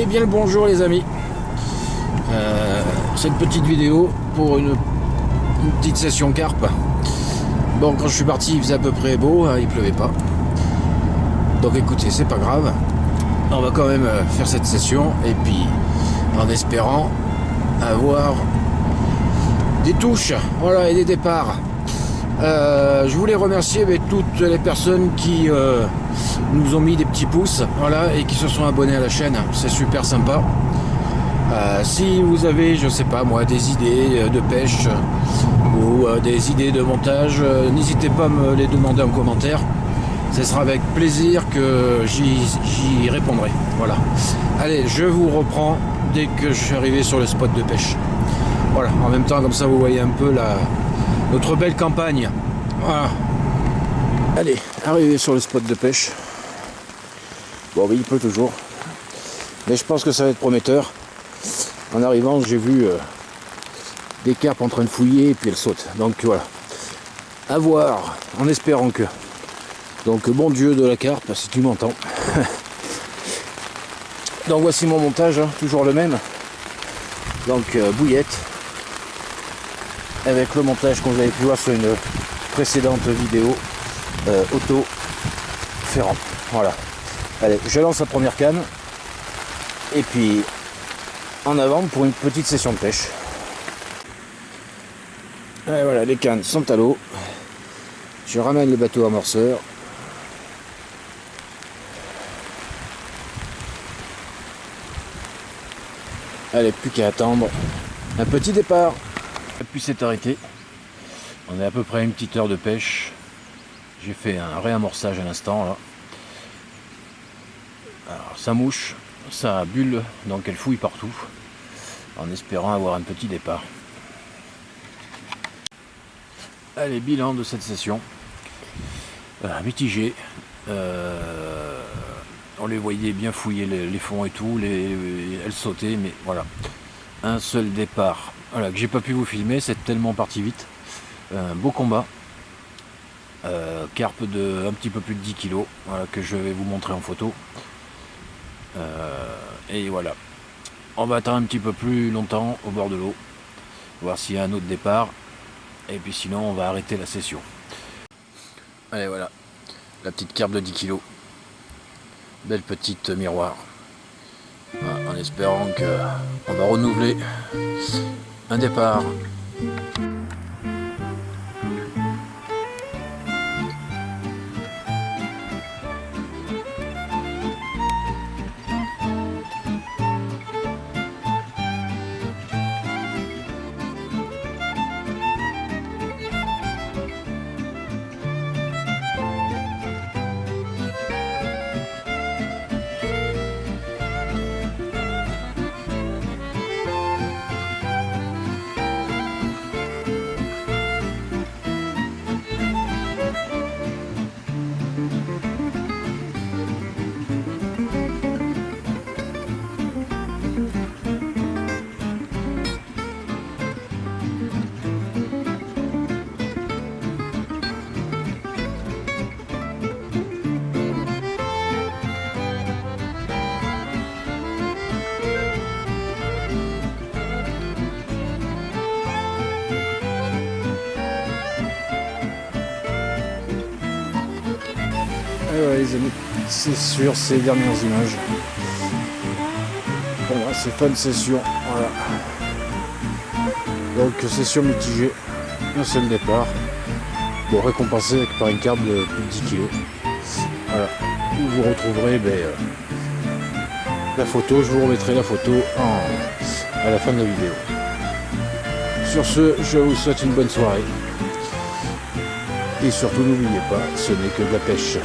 bien le bonjour les amis. Cette petite vidéo pour une petite session carpe. Bon, quand je suis parti il faisait à peu près beau, hein, il pleuvait pas. Donc écoutez, c'est pas grave. On va quand même faire cette session et puis en espérant avoir des touches, voilà, et des départs. Je voulais remercier toutes les personnes qui nous ont mis des petits pouces, voilà, et qui se sont abonnés à la chaîne. C'est super sympa. Si vous avez, je sais pas moi, des idées de pêche ou des idées de montage, n'hésitez pas à me les demander en commentaire. Ce sera avec plaisir que j'y répondrai. Voilà. Allez, je vous reprends dès que je suis arrivé sur le spot de pêche. Voilà. En même temps, comme ça, vous voyez un peu notre belle campagne. Voilà. Allez, arrivé sur le spot de pêche. Bon, oui, il pleut toujours. Mais je pense que ça va être prometteur. En arrivant, j'ai vu des carpes en train de fouiller et puis elles sautent. Donc voilà. À voir, en espérant que. Donc bon Dieu de la carpe, si tu m'entends. Donc voici mon montage, hein, toujours le même. Donc bouillette. Avec le montage qu'on avait pu voir sur une précédente vidéo auto ferrant. Voilà. Allez, je lance la première canne. Et puis en avant pour une petite session de pêche. Et voilà, les cannes sont à l'eau. Je ramène le bateau amorceur. Allez, plus qu'à attendre un petit départ. Puis c'est arrêté. On est à peu près à une petite heure de pêche. J'ai fait un réamorçage à l'instant là. Alors ça mouche, ça bulle, donc elle fouille partout, en espérant avoir un petit départ. Allez, bilan de cette session. Mitigé. On les voyait bien fouiller les fonds et tout, elles sautaient, mais voilà. Un seul départ, voilà, que j'ai pas pu vous filmer, c'est tellement parti vite. Un beau combat. Carpe de un petit peu plus de 10 kg, voilà, que je vais vous montrer en photo. Et voilà. On va attendre un petit peu plus longtemps au bord de l'eau, voir s'il y a un autre départ. Et puis sinon, on va arrêter la session. Allez, voilà. La petite carpe de 10 kg. Belle petite miroir. Voilà, en espérant qu'on va renouveler un départ. Et ouais les amis, c'est sur ces dernières images. Voilà, c'est pas une session, voilà. Donc session mitigée, un seul départ. Bon, récompensé par une carpe de plus de 10 kg. Voilà, où vous retrouverez la photo, je vous remettrai la photo à la fin de la vidéo. Sur ce, je vous souhaite une bonne soirée. Et surtout n'oubliez pas, ce n'est que de la pêche.